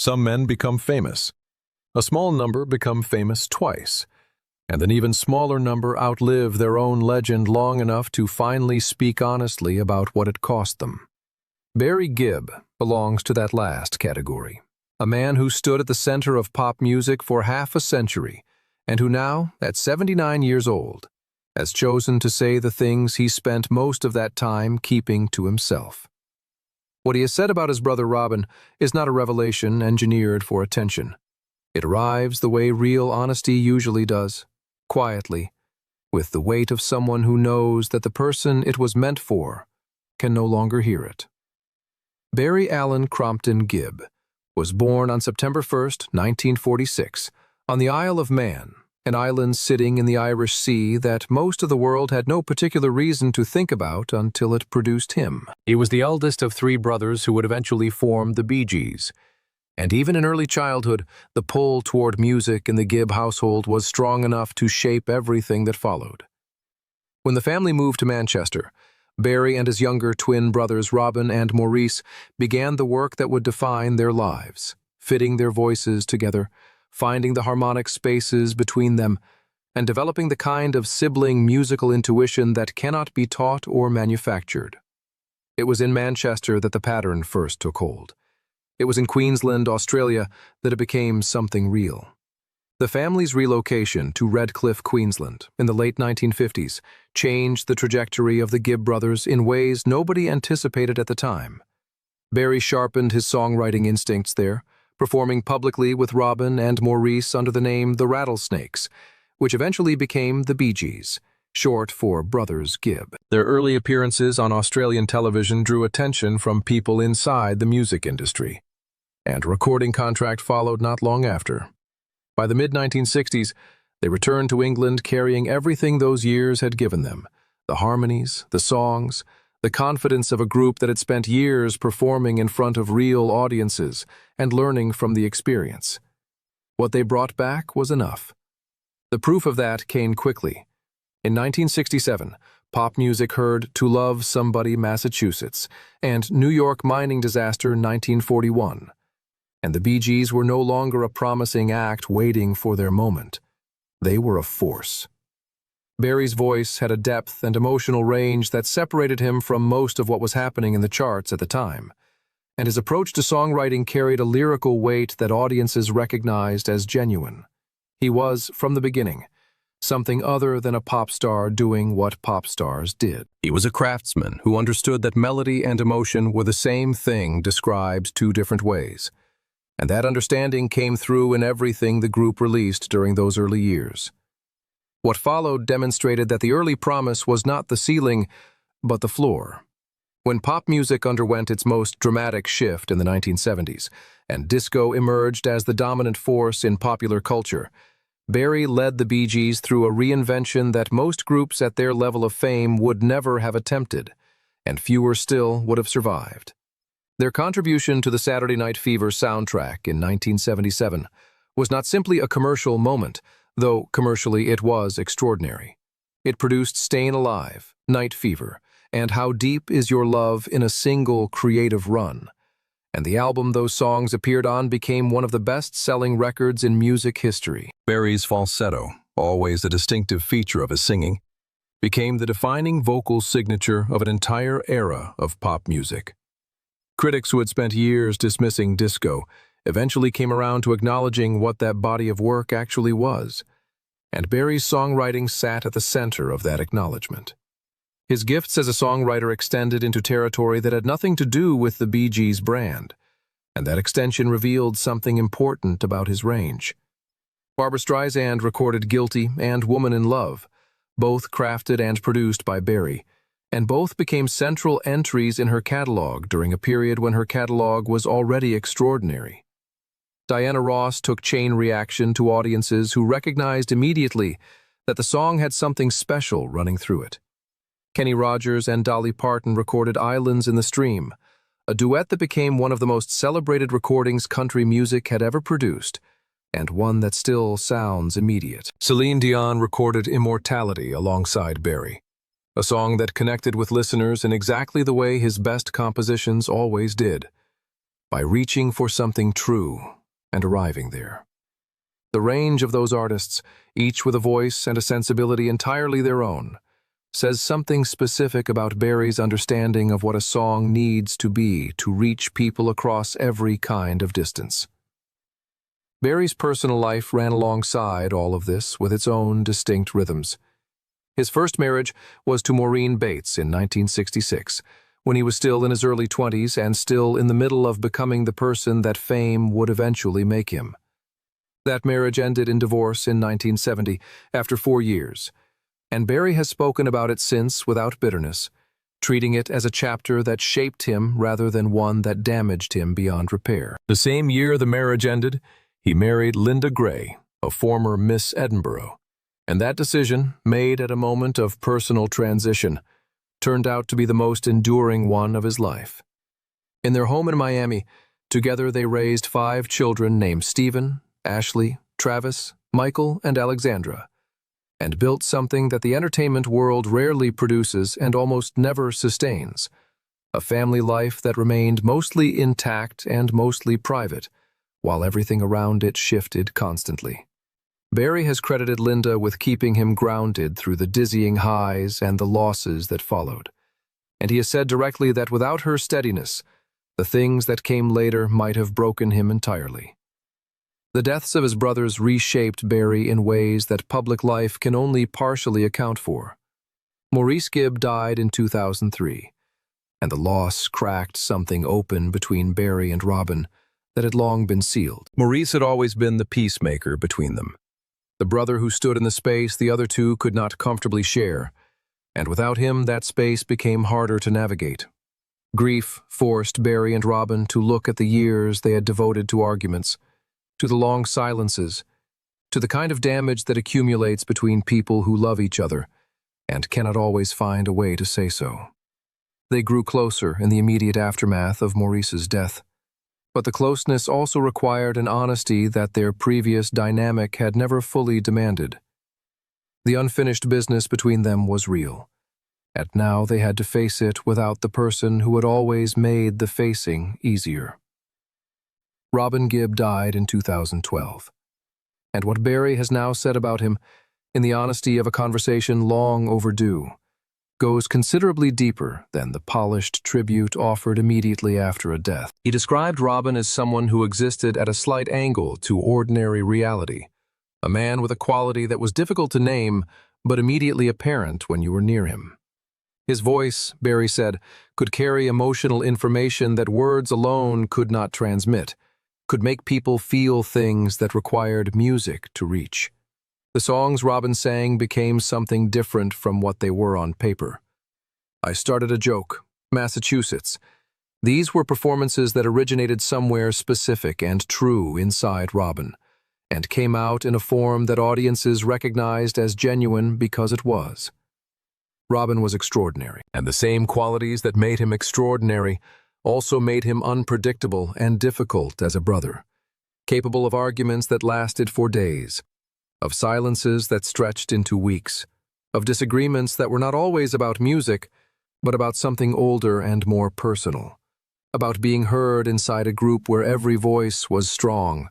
Some men become famous. A small number become famous twice, and an even smaller number outlive their own legend long enough to finally speak honestly about what it cost them. Barry Gibb belongs to that last category, a man who stood at the center of pop music for half a century, and who now, at 79 years old, has chosen to say the things he spent most of that time keeping to himself. What he has said about his brother Robin is not a revelation engineered for attention. It arrives the way real honesty usually does, quietly, with the weight of someone who knows that the person it was meant for can no longer hear it. Barry Allen Crompton Gibb was born on September 1st, 1946, on the Isle of Man, an island sitting in the Irish Sea that most of the world had no particular reason to think about until it produced him. He was the eldest of three brothers who would eventually form the Bee Gees, and even in early childhood, the pull toward music in the Gibb household was strong enough to shape everything that followed. When the family moved to Manchester, Barry and his younger twin brothers Robin and Maurice began the work that would define their lives, fitting their voices together, finding the harmonic spaces between them, and developing the kind of sibling musical intuition that cannot be taught or manufactured. It was in Manchester that the pattern first took hold. It was in Queensland, Australia, that it became something real. The family's relocation to Redcliffe, Queensland, in the late 1950s changed the trajectory of the Gibb brothers in ways nobody anticipated at the time. Barry sharpened his songwriting instincts there, performing publicly with Robin and Maurice under the name The Rattlesnakes, which eventually became the Bee Gees, short for Brothers Gibb. Their early appearances on Australian television drew attention from people inside the music industry, and a recording contract followed not long after. By the mid-1960s, they returned to England carrying everything those years had given them: the harmonies, the songs, the confidence of a group that had spent years performing in front of real audiences and learning from the experience. What they brought back was enough. The proof of that came quickly. In 1967, pop music heard To Love Somebody, Massachusetts, and New York mining disaster 1941. And the Bee Gees were no longer a promising act waiting for their moment. They were a force. Barry's voice had a depth and emotional range that separated him from most of what was happening in the charts at the time, and his approach to songwriting carried a lyrical weight that audiences recognized as genuine. He was, from the beginning, something other than a pop star doing what pop stars did. He was a craftsman who understood that melody and emotion were the same thing described two different ways, and that understanding came through in everything the group released during those early years. What followed demonstrated that the early promise was not the ceiling, but the floor. When pop music underwent its most dramatic shift in the 1970s, and disco emerged as the dominant force in popular culture, Barry led the Bee Gees through a reinvention that most groups at their level of fame would never have attempted, and fewer still would have survived. Their contribution to the Saturday Night Fever soundtrack in 1977 was not simply a commercial moment, though commercially it was extraordinary. It produced Stayin' Alive, Night Fever, and How Deep Is Your Love in a single creative run. And the album those songs appeared on became one of the best-selling records in music history. Barry's falsetto, always a distinctive feature of his singing, became the defining vocal signature of an entire era of pop music. Critics who had spent years dismissing disco eventually came around to acknowledging what that body of work actually was, and Barry's songwriting sat at the center of that acknowledgement. His gifts as a songwriter extended into territory that had nothing to do with the Bee Gees brand, and that extension revealed something important about his range. Barbra Streisand recorded Guilty and Woman in Love, both crafted and produced by Barry, and both became central entries in her catalog during a period when her catalog was already extraordinary. Diana Ross took Chain Reaction to audiences who recognized immediately that the song had something special running through it. Kenny Rogers and Dolly Parton recorded Islands in the Stream, a duet that became one of the most celebrated recordings country music had ever produced, and one that still sounds immediate. Celine Dion recorded Immortality alongside Barry, a song that connected with listeners in exactly the way his best compositions always did. by reaching for something true and arriving there. The range of those artists, each with a voice and a sensibility entirely their own, says something specific about Barry's understanding of what a song needs to be to reach people across every kind of distance. Barry's personal life ran alongside all of this with its own distinct rhythms. His first marriage was to Maureen Bates in 1966, when he was still in his early 20s and still in the middle of becoming the person that fame would eventually make him. That marriage ended in divorce in 1970, after 4 years, and Barry has spoken about it since without bitterness, treating it as a chapter that shaped him rather than one that damaged him beyond repair. The same year the marriage ended, he married Linda Gray, a former Miss Edinburgh, and that decision, made at a moment of personal transition, turned out to be the most enduring one of his life. In their home in Miami, together they raised 5 children named Stephen, Ashley, Travis, Michael, and Alexandra, and built something that the entertainment world rarely produces and almost never sustains, a family life that remained mostly intact and mostly private, while everything around it shifted constantly. Barry has credited Linda with keeping him grounded through the dizzying highs and the losses that followed, and he has said directly that without her steadiness, the things that came later might have broken him entirely. The deaths of his brothers reshaped Barry in ways that public life can only partially account for. Maurice Gibb died in 2003, and the loss cracked something open between Barry and Robin that had long been sealed. Maurice had always been the peacemaker between them, the brother who stood in the space the other two could not comfortably share, and without him that space became harder to navigate. Grief forced Barry and Robin to look at the years they had devoted to arguments, to the long silences, to the kind of damage that accumulates between people who love each other and cannot always find a way to say so. They grew closer in the immediate aftermath of Maurice's death, but the closeness also required an honesty that their previous dynamic had never fully demanded. The unfinished business between them was real, and now they had to face it without the person who had always made the facing easier. Robin Gibb died in 2012, and what Barry has now said about him, in the honesty of a conversation long overdue, goes considerably deeper than the polished tribute offered immediately after a death. He described Robin as someone who existed at a slight angle to ordinary reality, a man with a quality that was difficult to name but immediately apparent when you were near him. His voice, Barry said, could carry emotional information that words alone could not transmit, could make people feel things that required music to reach. The songs Robin sang became something different from what they were on paper. I Started a Joke, Massachusetts. These were performances that originated somewhere specific and true inside Robin, and came out in a form that audiences recognized as genuine because it was. Robin was extraordinary, and the same qualities that made him extraordinary also made him unpredictable and difficult as a brother, capable of arguments that lasted for days, of silences that stretched into weeks, of disagreements that were not always about music, but about something older and more personal, about being heard inside a group where every voice was strong,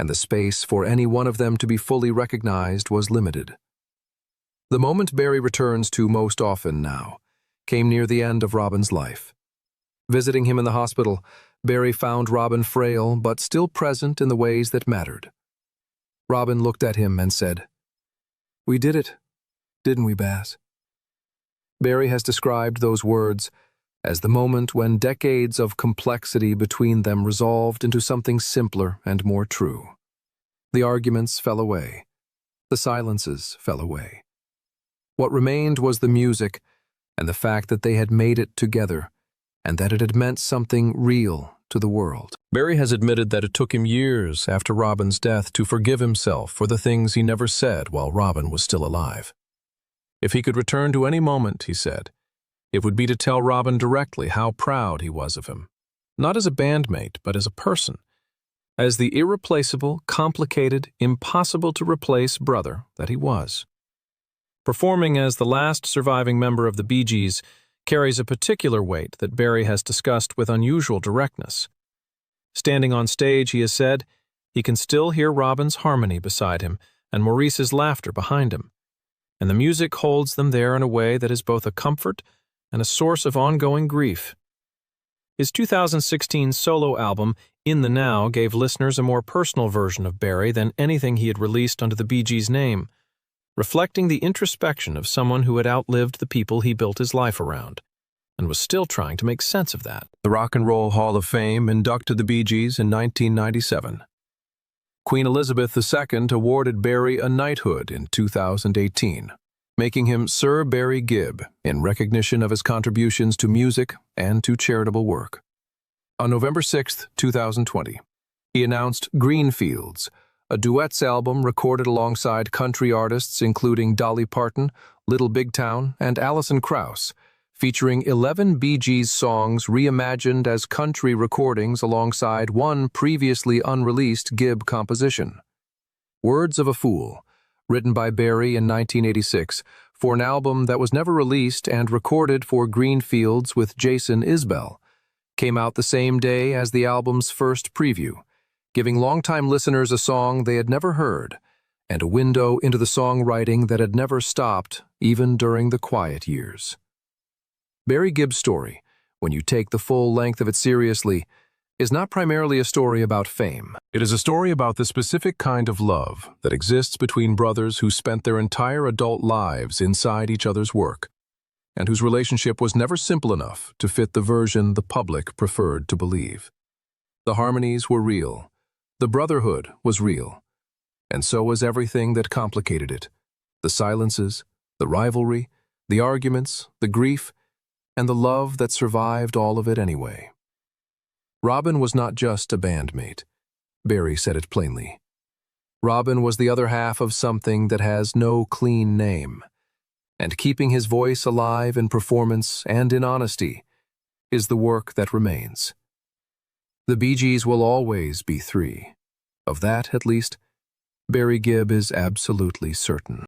and the space for any one of them to be fully recognized was limited. The moment Barry returns to most often now came near the end of Robin's life. Visiting him in the hospital, Barry found Robin frail but still present in the ways that mattered. Robin looked at him and said, "We did it, didn't we, Baz?" Barry has described those words as the moment when decades of complexity between them resolved into something simpler and more true. The arguments fell away. The silences fell away. What remained was the music and the fact that they had made it together, and that it had meant something real to the world. Barry has admitted that it took him years after Robin's death to forgive himself for the things he never said while Robin was still alive. If he could return to any moment, he said, it would be to tell Robin directly how proud he was of him, not as a bandmate, but as a person, as the irreplaceable, complicated, impossible-to-replace brother that he was. Performing as the last surviving member of the Bee Gees carries a particular weight that Barry has discussed with unusual directness. Standing on stage, he has said, he can still hear Robin's harmony beside him and Maurice's laughter behind him, and the music holds them there in a way that is both a comfort and a source of ongoing grief. His 2016 solo album, In the Now, gave listeners a more personal version of Barry than anything he had released under the Bee Gees' name, reflecting the introspection of someone who had outlived the people he built his life around, and was still trying to make sense of that. The Rock and Roll Hall of Fame inducted the Bee Gees in 1997. Queen Elizabeth II awarded Barry a knighthood in 2018, making him Sir Barry Gibb in recognition of his contributions to music and to charitable work. On November 6, 2020, he announced Greenfields, a duets album recorded alongside country artists including Dolly Parton, Little Big Town, and Alison Krauss, featuring 11 Bee Gees songs reimagined as country recordings alongside one previously unreleased Gibb composition. Words of a Fool, written by Barry in 1986 for an album that was never released and recorded for Greenfields with Jason Isbell, came out the same day as the album's first preview, giving longtime listeners a song they had never heard and a window into the songwriting that had never stopped even during the quiet years. Barry Gibb's story, when you take the full length of it seriously, is not primarily a story about fame. It is a story about the specific kind of love that exists between brothers who spent their entire adult lives inside each other's work, and whose relationship was never simple enough to fit the version the public preferred to believe. The harmonies were real, the brotherhood was real, and so was everything that complicated it: the silences, the rivalry, the arguments, the grief, and the love that survived all of it anyway. Robin was not just a bandmate. Barry said it plainly. Robin was the other half of something that has no clean name, and keeping his voice alive in performance and in honesty is the work that remains. The Bee Gees will always be three. Of that, at least, Barry Gibb is absolutely certain.